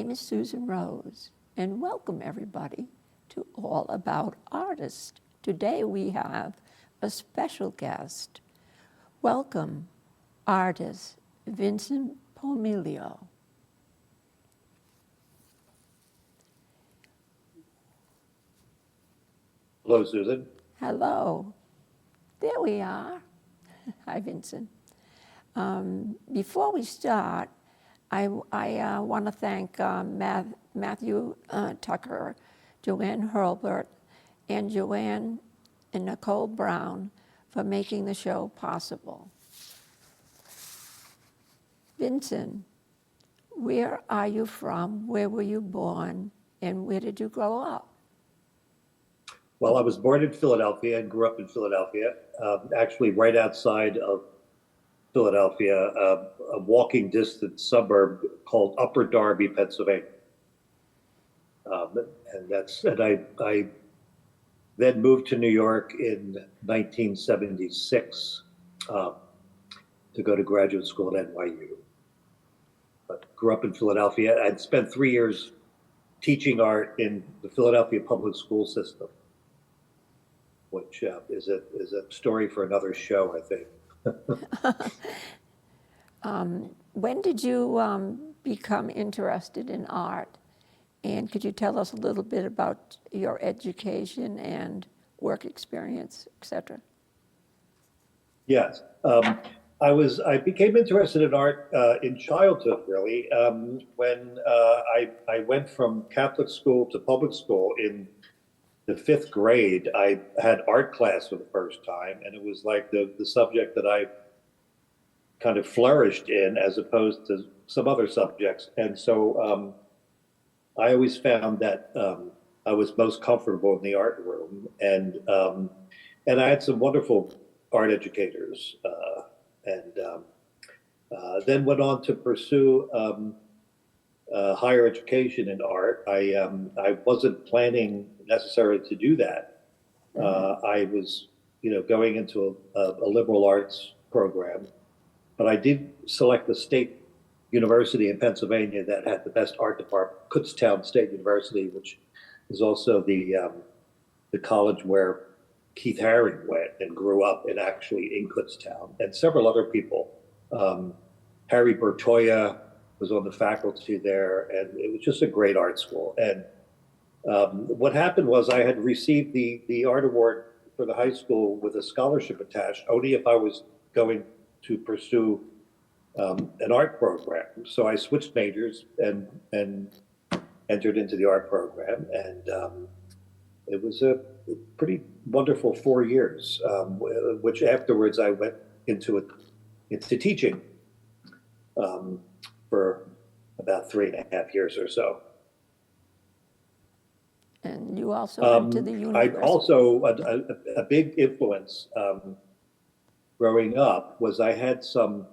name is Susan Rose, and welcome everybody to All About Artists. Today we have a special guest. Welcome, artist Vincent Pomilio. Hello, Susan. Hello. There we are. Hi, Vincent. Before we start, I want to thank Matthew Tucker, Joanne Hurlbert, and Joanne and Nicole Brown for making the show possible. Vincent, where are you from? Where were you born? And where did you grow up? Well, I was born in Philadelphia and grew up in Philadelphia, actually right outside of Philadelphia, a walking distance suburb called Upper Darby, Pennsylvania. And I then moved to New York in 1976 to go to graduate school at NYU. But grew up in Philadelphia. I'd spent 3 years teaching art in the Philadelphia public school system, which is a story for another show, I think. When did you become interested in art? And could you tell us a little bit about your education and work experience, etc.? Yes. I became interested in art in childhood, really, when I went from Catholic school to public school in the 5th grade. I had art class for the first time, and it was like the subject that I kind of flourished in as opposed to some other subjects. And so I always found that I was most comfortable in the art room, and I had some wonderful art educators, and then went on to pursue higher education in art. I wasn't planning necessarily to do that. I was, going into a liberal arts program, but I did select the state university in Pennsylvania that had the best art department, Kutztown State University, which is also the college where Keith Haring went and grew up in Kutztown, and several other people. Harry Bertoya was on the faculty there, and it was just a great art school. And what happened was I had received the art award for the high school with a scholarship attached only if I was going to pursue an art program. So I switched majors and entered into the art program, and it was a pretty wonderful 4 years, which afterwards I went into teaching for about 3.5 years or so. And you also went to the university. I also, a big influence growing up was I had some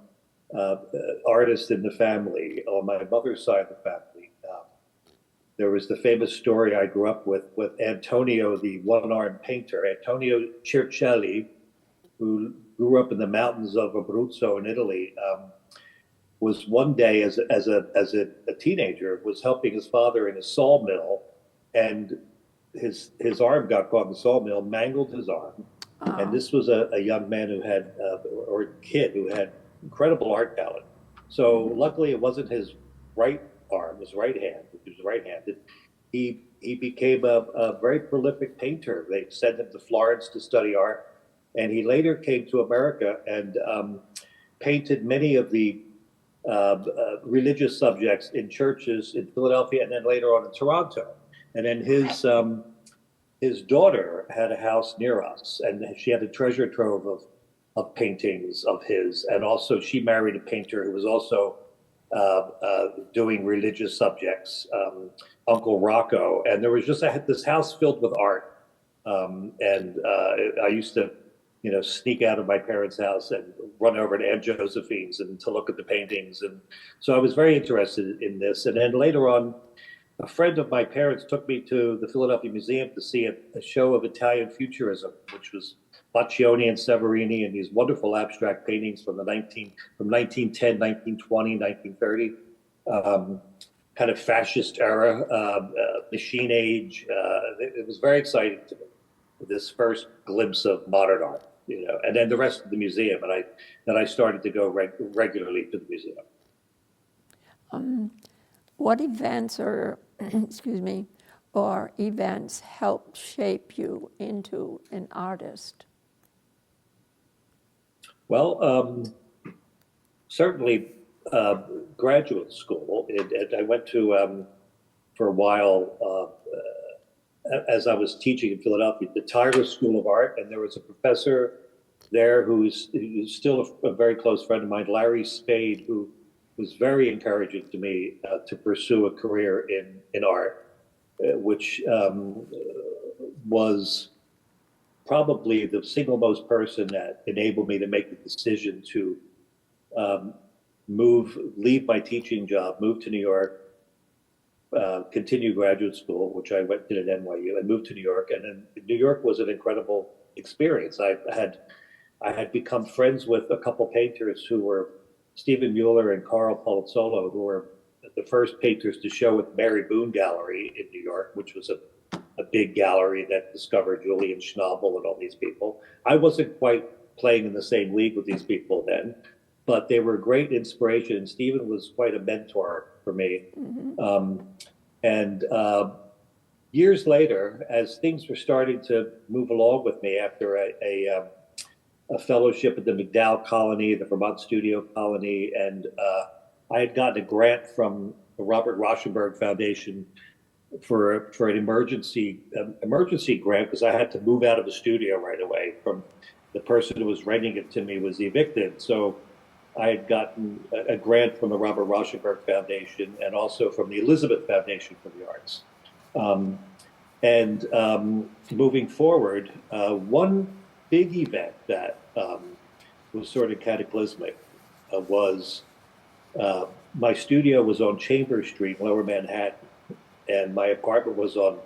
artists in the family on my mother's side of the family. There was the famous story I grew up with Antonio, the one-armed painter, Antonio Circelli, who grew up in the mountains of Abruzzo in Italy. Was one day as a teenager was helping his father in a sawmill, and his arm got caught in the sawmill, mangled his arm. Oh. And this was a young man who had or kid who had incredible art talent. So luckily it wasn't his right arm, his right hand, which was right-handed. He became a very prolific painter. They sent him to Florence to study art, and he later came to America and painted many of the religious subjects in churches in Philadelphia, and then later on in Toronto. And then his daughter had a house near us, and she had a treasure trove of paintings of his. And also she married a painter who was also doing religious subjects, Uncle Rocco. And there was just this house filled with art. And I used to, sneak out of my parents' house and run over to Aunt Josephine's and to look at the paintings. And so I was very interested in this. And then later on, a friend of my parents took me to the Philadelphia Museum to see a show of Italian Futurism, which was Baccioni and Severini and these wonderful abstract paintings from 1910, 1920, 1930. kind of fascist era, machine age. It was very exciting to me, this first glimpse of modern art, and then the rest of the museum. And I started to go regularly to the museum. What events or, excuse me, or events helped shape you into an artist? Well, certainly graduate school. I went to, for a while, as I was teaching in Philadelphia, the Tyler School of Art, and there was a professor there who's still a very close friend of mine, Larry Spade, who was very encouraging to me to pursue a career in art, which was probably the single most person that enabled me to make the decision to leave my teaching job, move to New York, continue graduate school, which I did at NYU, and moved to New York. And then New York was an incredible experience. I had become friends with a couple painters who were Stephen Mueller and Carl Palazzolo, who were the first painters to show at Mary Boone Gallery in New York, which was a big gallery that discovered Julian Schnabel and all these people. I wasn't quite playing in the same league with these people then, but they were a great inspiration. And Stephen was quite a mentor for me. And years later, as things were starting to move along with me after a fellowship at the MacDowell Colony, the Vermont Studio Colony, and I had gotten a grant from the Robert Rauschenberg Foundation for an emergency grant, because I had to move out of the studio right away. From the person who was renting it to me was evicted, so I had gotten a grant from the Robert Rauschenberg Foundation and also from the Elizabeth Foundation for the Arts. Moving forward, one big event that was sort of cataclysmic was my studio was on Chambers Street, Lower Manhattan, and my apartment was on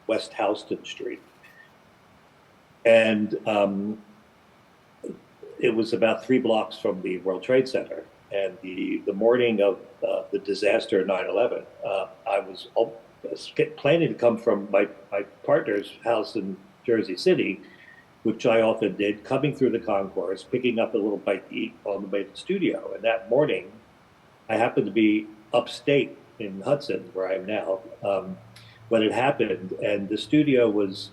West Houston Street. And it was about 3 blocks from the World Trade Center. And the morning of the disaster of 9/11, I was planning to come from my partner's house in Jersey City, which I often did, coming through the concourse, picking up a little bite to eat on the way to the studio. And that morning, I happened to be upstate in Hudson, where I am now, when it happened, and the studio was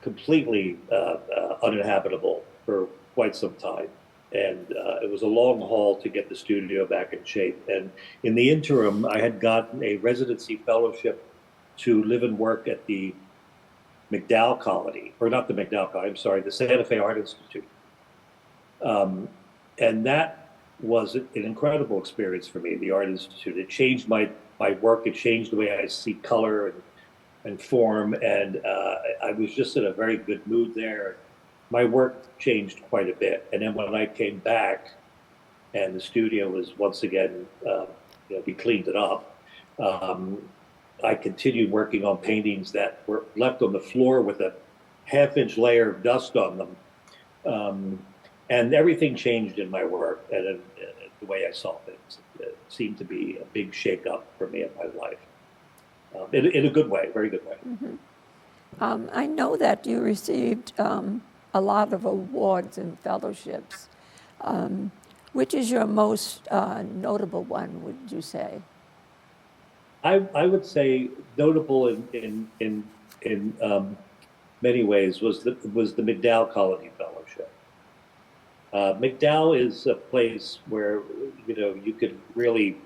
completely uninhabitable for quite some time. And it was a long haul to get the studio back in shape. And in the interim, I had gotten a residency fellowship to live and work at the MacDowell Colony, or not the MacDowell Colony, I'm sorry, the Santa Fe Art Institute. And that was an incredible experience for me, the Art Institute. It changed my work, it changed the way I see color and form, and I was just in a very good mood there. My work changed quite a bit. And then when I came back and the studio was once again, we cleaned it up, I continued working on paintings that were left on the floor with a half-inch layer of dust on them. And everything changed in my work and the way I saw things. It seemed to be a big shake-up for me in my life, in a good way, very good way. Mm-hmm. I know that you received a lot of awards and fellowships. Which is your most notable one, would you say? I would say notable in many ways was the MacDowell Colony Fellowship. MacDowell is a place where you could really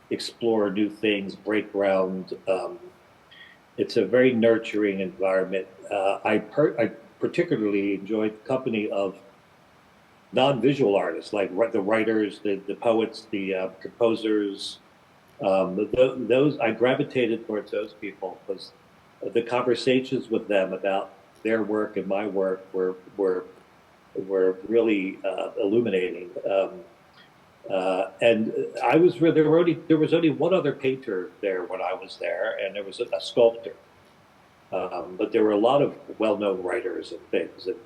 explore new things, break ground. It's a very nurturing environment. I particularly enjoyed the company of non-visual artists, like the writers, the poets, the composers. Those I gravitated towards those people because the conversations with them about their work and my work were really illuminating. And there was only one other painter there when I was there, and there was a sculptor. But there were a lot of well-known writers and things. And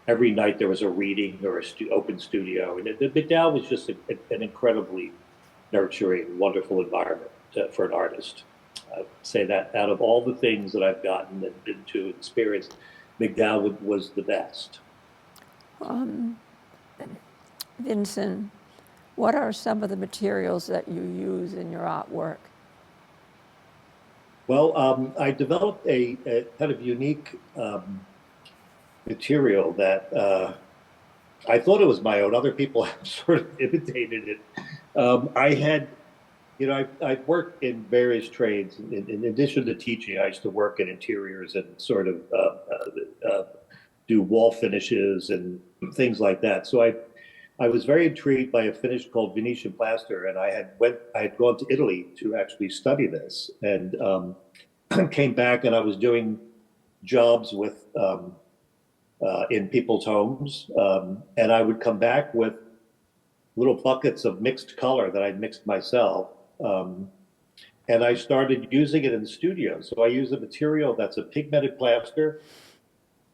every night there was a reading or open studio. And the MacDowell was just an incredibly nurturing, wonderful environment. for an artist. I would say that out of all the things that I've gotten and been to experience, McDowell was the best. Vincent, what are some of the materials that you use in your artwork? Well, I developed a kind of unique material that I thought it was my own. Other people have sort of imitated it. I had, I worked in various trades. In addition to teaching, I used to work in interiors and sort of do wall finishes and things like that. So I was very intrigued by a finish called Venetian plaster, and I had gone to Italy to actually study this, and came back, and I was doing jobs with in people's homes, and I would come back with little buckets of mixed color that I'd mixed myself, and I started using it in the studio. So I use a material that's a pigmented plaster.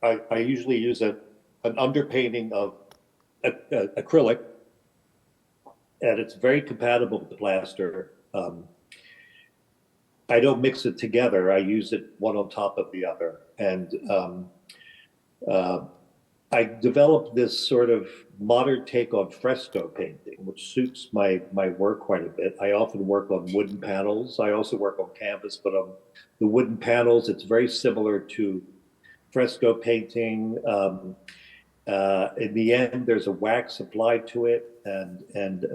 I usually use an underpainting of acrylic, and it's very compatible with the plaster. I don't mix it together. I use it one on top of the other. And I developed this sort of modern take on fresco painting, which suits my work quite a bit. I often work on wooden panels. I also work on canvas, but on the wooden panels, it's very similar to fresco painting. In the end, there's a wax applied to it, and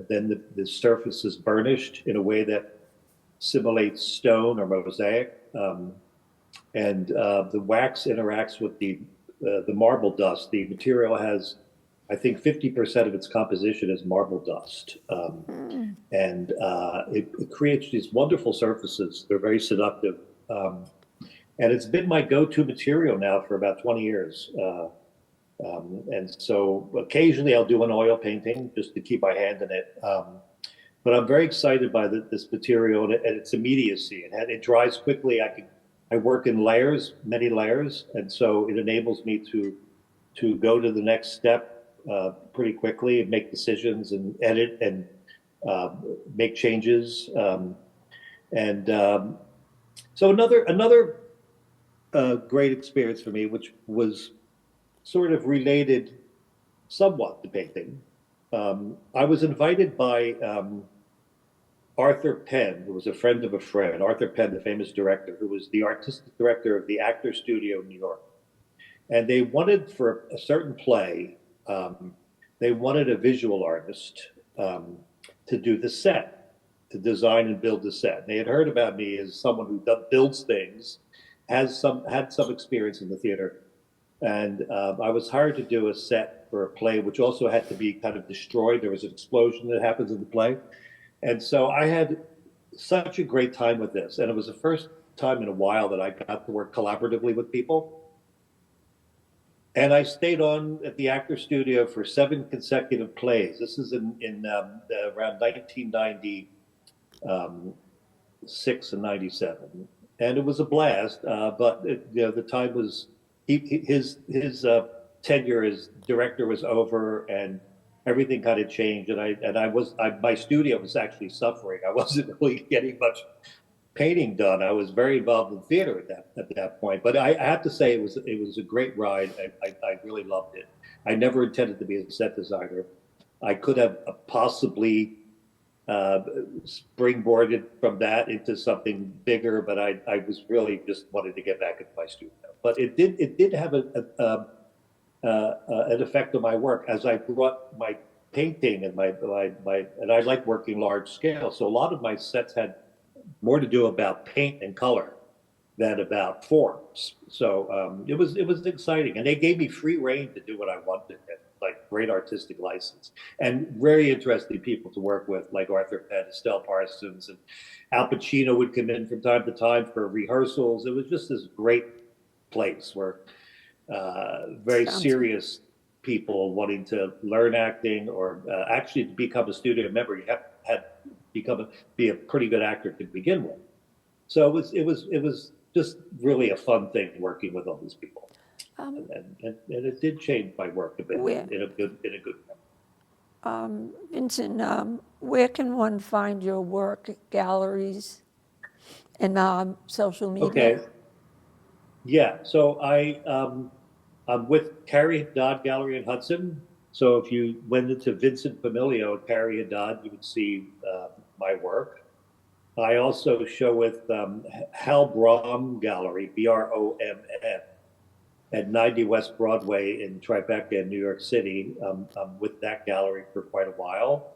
then the surface is burnished in a way that simulates stone or mosaic, and the wax interacts with the marble dust. The material has, I think, 50% of its composition is marble dust, and it creates these wonderful surfaces. They're very seductive, and it's been my go-to material now for about 20 years. And so occasionally I'll do an oil painting just to keep my hand in it. But I'm very excited by this material and its immediacy. It dries quickly. I work in layers, many layers, and so it enables me to go to the next step pretty quickly and make decisions and edit and make changes. So another great experience for me, which was sort of related somewhat to painting. I was invited by Arthur Penn, who was a friend of a friend, Arthur Penn, the famous director, who was the artistic director of the Actor Studio in New York. And they wanted, for a certain play, they wanted a visual artist to do the set, to design and build the set. And they had heard about me as someone who builds things, had some experience in the theater. And I was hired to do a set for a play, which also had to be kind of destroyed. There was an explosion that happens in the play. And so I had such a great time with this. And it was the first time in a while that I got to work collaboratively with people. And I stayed on at the Actor Studio for 7 consecutive plays. This is in around 1996 and 97. And it was a blast, but the time was, his tenure as director was over, and everything kind of changed. And my studio was actually suffering. I wasn't really getting much painting done. I was very involved in theater at that point. But I have to say it was a great ride. I really loved it. I never intended to be a set designer. I could have possibly springboarded from that into something bigger, but I was really just wanted to get back into my studio. But it did have an effect on my work as I brought my painting and and I like working large scale. So a lot of my sets had more to do about paint and color than about forms. So it was exciting, and they gave me free rein to do what I wanted, like great artistic license, and very interesting people to work with, like Arthur Penn, Estelle Parsons, and Al Pacino would come in from time to time for rehearsals. It was just this great place where very serious people wanting to learn acting or actually to become a studio member, you had be a pretty good actor to begin with. So it was just really a fun thing working with all these people, and it did change my work a bit in a good way. Vincent, where can one find your work, galleries? and social media? Okay. Yeah. So I'm with Carrie Haddad Gallery in Hudson. So if you went into Vincent Familio at Carrie Haddad, you would see my work. I also show with Hal Brom Gallery, Bromn, at 90 West Broadway in Tribeca in New York City. I'm with that gallery for quite a while.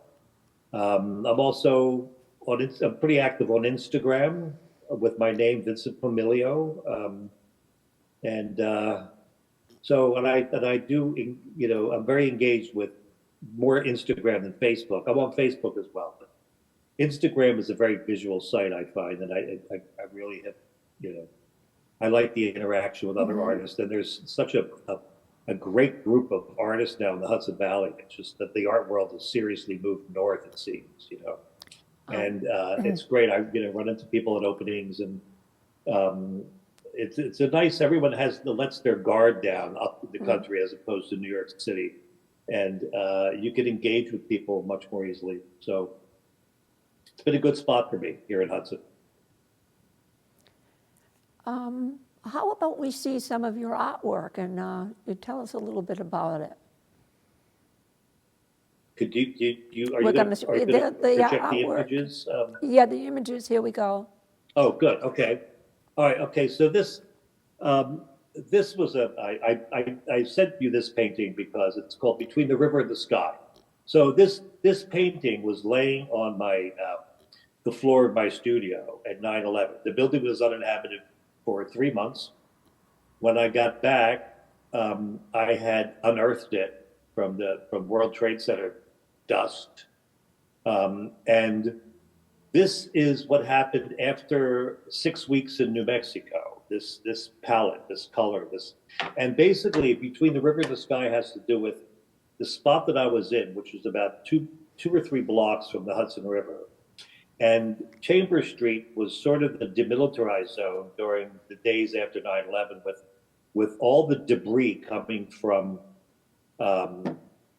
I'm also I'm pretty active on Instagram with my name, Vincent Familio. And so, and I do, you know, I'm very engaged with more Instagram than Facebook. I'm on Facebook as well, but Instagram is a very visual site, I find, and I really have, you know, I like the interaction with other artists, and there's such a great group of artists now in the Hudson Valley. It's just that the art world has seriously moved north, it seems, you know, and it's great. I, you know, run into people at openings, and um, it's a nice. Everyone lets their guard down up the country as opposed to New York City, and you can engage with people much more easily. So it's been a good spot for me here in Hudson. How about we see some of your artwork and you tell us a little bit about it? Could are We're you gonna are you gonna the project the artwork. images? Yeah, the images, here we go. Oh, good. Okay. All right. Okay. So um, this was I sent you this painting because it's called Between the River and the Sky. So this painting was laying on the floor of my studio at 9/11. The building was uninhabited for 3 months. When I got back, I had unearthed it from World Trade Center dust, and this is what happened after 6 weeks in New Mexico. This palette, this color, and basically Between the River and the Sky has to do with the spot that I was in, which was about two or three blocks from the Hudson River. And Chambers Street was sort of the demilitarized zone during the days after 9/11, with all the debris coming from the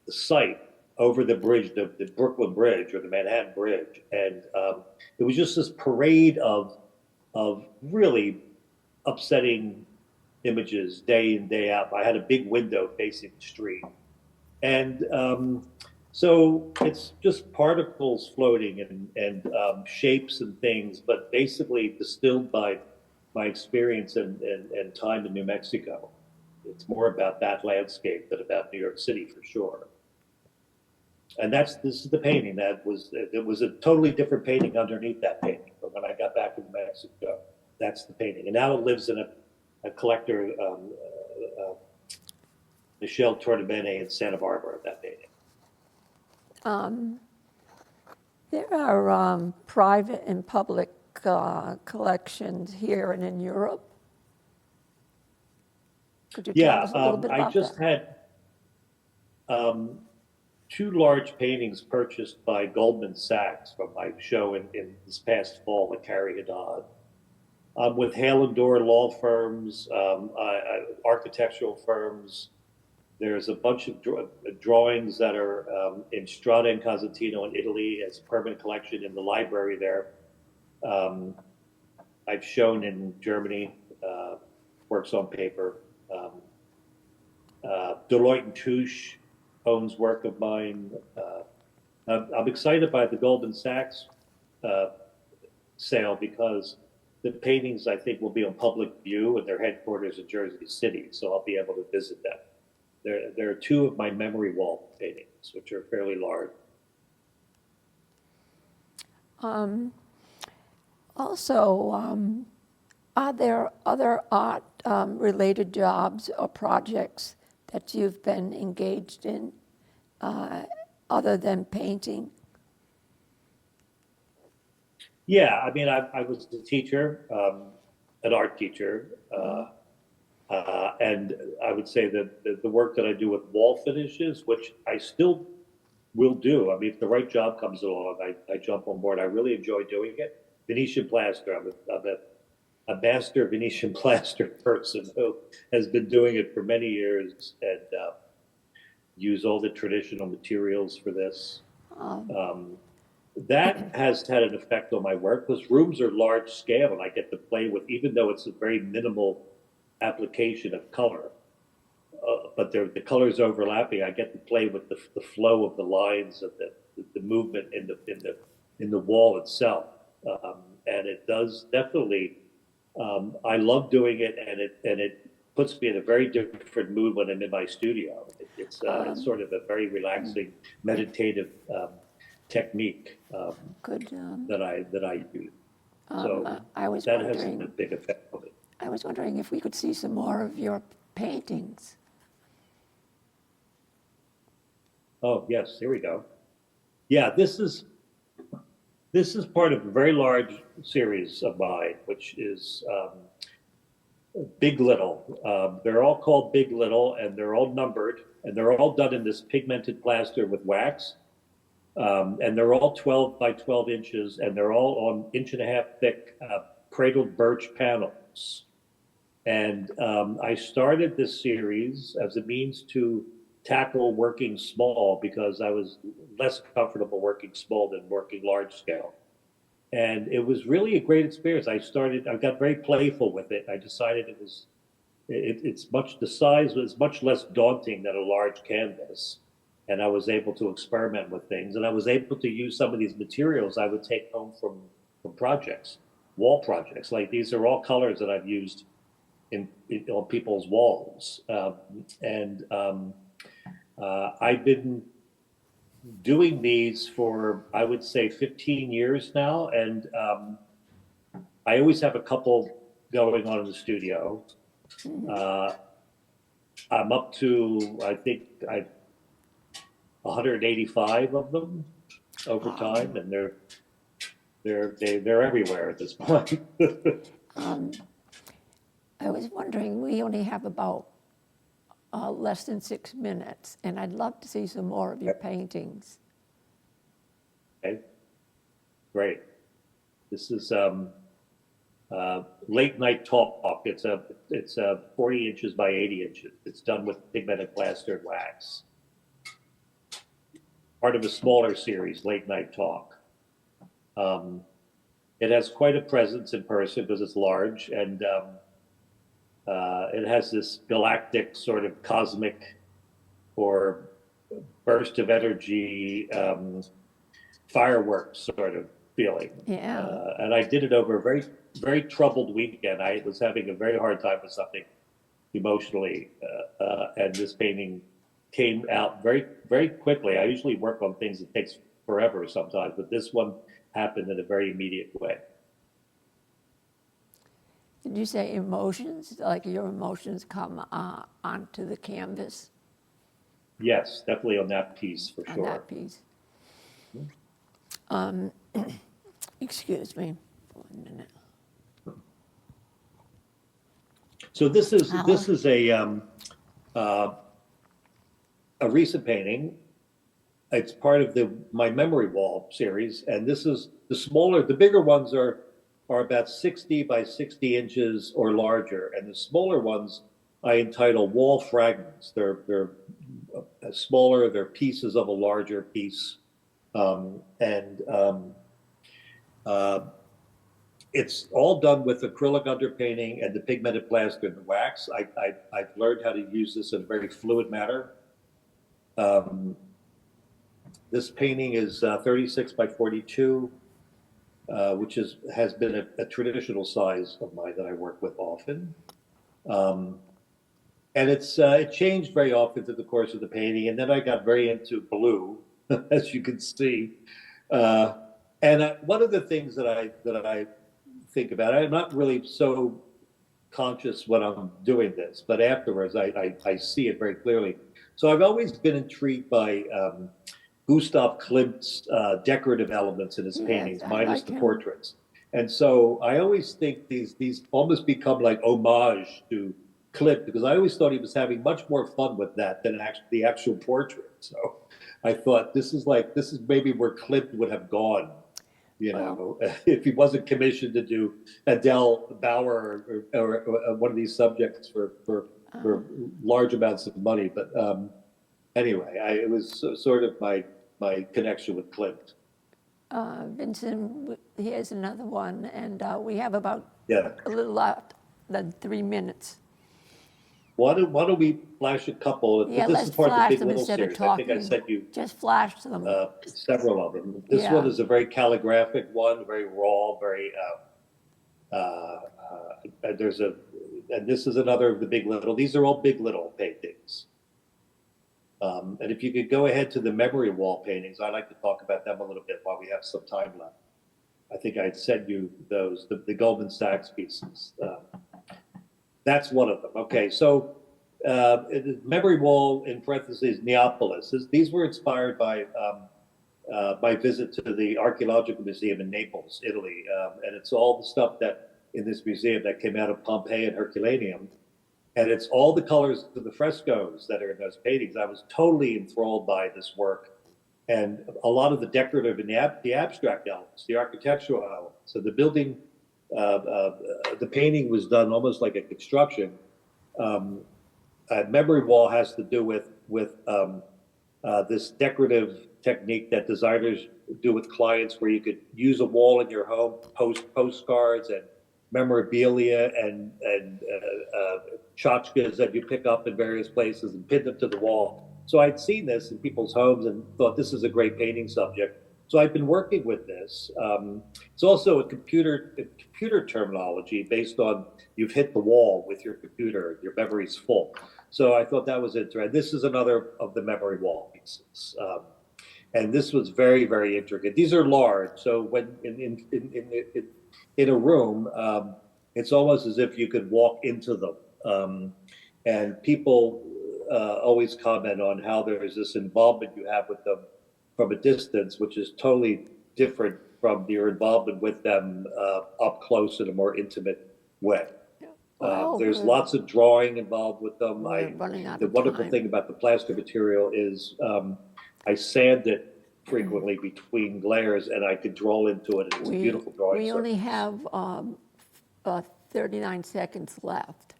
site over the bridge, the Brooklyn Bridge or the Manhattan Bridge. And it was just this parade of really upsetting images day in, day out. I had a big window facing the street. And so it's just particles floating and shapes and things, but basically distilled by my experience and time in New Mexico. It's more about that landscape than about New York City for sure. And this is the painting it was a totally different painting underneath that painting. But when I got back to New Mexico, that's the painting. And now it lives in a collector, Michelle Tornabene in Santa Barbara, that painting. There are private and public collections here and in Europe. Could you tell us a little bit about I just that? had two large paintings purchased by Goldman Sachs from my show in this past fall at Carrie Haddad. With Hale and Dorr law firms, architectural firms. There's a bunch of drawings that are in Strada and Cosentino in Italy as a permanent collection in the library there. I've shown in Germany, works on paper. Deloitte and Touche owns work of mine. I'm excited by the Goldman Sachs sale because the paintings I think will be on public view at their headquarters in Jersey City, so I'll be able to visit them. There are two of my memory wall paintings, which are fairly large. Also, are there other art related jobs or projects that you've been engaged in other than painting? Yeah, I mean, I was a teacher, an art teacher, and I would say that the work that I do with wall finishes, which I still will do. I mean, if the right job comes along, I jump on board. I really enjoy doing it. Venetian plaster. I'm a master Venetian plaster person who has been doing it for many years and use all the traditional materials for this. that has had an effect on my work because rooms are large scale and I get to play with, even though it's a very minimal application of color, but the colors overlapping, I get to play with the flow of the lines of the movement in the wall itself. And it does definitely, I love doing it, and it puts me in a very different mood when I'm in my studio. It's sort of a very relaxing, meditative technique Could that I use. So I was that has a wondering, big effect on it. I was wondering if we could see some more of your paintings. Oh, yes, here we go. Yeah, this is part of a very large series of mine, which is Big Little. They're all called Big Little, and they're all numbered, and they're all done in this pigmented plaster with wax. And they're all 12 by 12 inches, and they're all on 1.5 inch thick cradled birch panels. And I started this series as a means to tackle working small because I was less comfortable working small than working large scale. And it was really a great experience. I got very playful with it. I decided the size was much less daunting than a large canvas. And I was able to experiment with things. And I was able to use some of these materials I would take home from projects, wall projects. Like these are all colors that I've used on people's walls. I've been doing these for, I would say, 15 years now. And I always have a couple going on in the studio. I'm up to, I think, 185 of them over time, and they're everywhere at this point. I was wondering, we only have about less than 6 minutes, and I'd love to see some more of your paintings. Okay, great. This is Late Night Talk. It's 40 inches by 80 inches. It's done with pigmented plaster and wax. Part of a smaller series, Late Night Talk. It has quite a presence in person because it's large, and it has this galactic sort of cosmic or burst of energy, fireworks sort of feeling. Yeah. And I did it over a very, very troubled weekend. I was having a very hard time with something emotionally, and this painting came out very, very quickly. I usually work on things that takes forever sometimes, but this one happened in a very immediate way. Did you say emotions? Like your emotions come onto the canvas? Yes, definitely on that piece for On sure. that piece. Excuse me, 1 minute. So this is a recent painting. It's part of my memory wall series, and this is the bigger ones are about 60 by 60 inches or larger, and the smaller ones I entitle Wall Fragments. They're smaller, they're pieces of a larger piece, it's all done with acrylic underpainting and the pigmented plaster and the wax. I've learned how to use this in a very fluid manner. This painting is 36 by 42, which has been a traditional size of mine that I work with often. And it changed very often through the course of the painting. And then I got very into blue, as you can see. One of the things that I think about, I'm not really so conscious when I'm doing this, but afterwards I see it very clearly. So I've always been intrigued by Gustav Klimt's decorative elements in his paintings, minus the portraits. And so I always think these almost become like homage to Klimt, because I always thought he was having much more fun with that than the actual portrait. So I thought this is maybe where Klimt would have gone, if he wasn't commissioned to do Adele Bauer or one of these subjects for large amounts of money. But anyway, it was sort of my connection with Klimt. Vincent, here's another one, and we have about Yeah. a little less than 3 minutes. Why don't we flash a couple? Yeah, This let's is part of the flash Big them Little instead of series. I think I talking. sent you Just flash them. several of them. This Yeah. one is a very calligraphic one, very raw, very. And this is another of the Big Little. These are all Big Little paintings. And if you could go ahead to the memory wall paintings, I'd like to talk about them a little bit while we have some time left. I think I'd sent you those, the Goldman Sachs pieces. That's one of them. Okay, so memory wall in parentheses Neapolis. These were inspired by my visit to the Archaeological Museum in Naples, Italy, and it's all the stuff that in this museum that came out of Pompeii and Herculaneum, and it's all the colors of the frescoes that are in those paintings. I was totally enthralled by this work, and a lot of the decorative and the abstract elements, the architectural elements. So the building, the painting was done almost like a construction. Memory wall has to do with this decorative technique that designers do with clients, where you could use a wall in your home, postcards and memorabilia and tchotchkes that you pick up in various places and pin them to the wall. So I'd seen this in people's homes and thought this is a great painting subject. So I've been working with this. It's also a computer terminology based on you've hit the wall with your computer, your memory's full. So I thought that was interesting. This is another of the memory wall pieces. And this was very, very intricate. These are large. So when in a room, it's almost as if you could walk into them. And people always comment on how there's this involvement you have with them from a distance, which is totally different from your involvement with them up close in a more intimate way. There's lots of drawing involved with them. The wonderful thing about the plaster material is I sand it frequently between layers, and I could draw into it. It's a beautiful drawing. We only have 39 seconds left.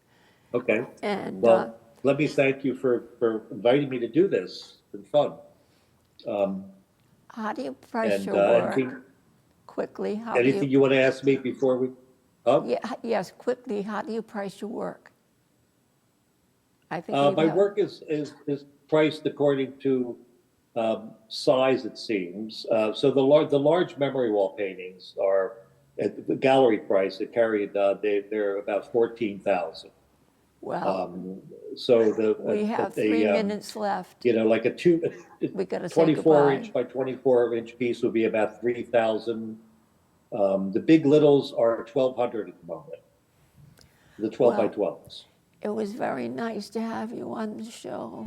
Okay. And well, let me thank you for inviting me to do this. It's been fun. How do you price your work? Quickly. Anything you want to ask me before we? Yes, quickly. How do you price your work? I think my work is priced according to size, it seems. So the large memory wall paintings are at the gallery price. They're about 14,000. Well, so we have 3 minutes left. You know, like a 24-inch by 24-inch piece would be about 3,000. The Big Littles are 1,200 at the moment. The 12 by 12s. It was very nice to have you on the show.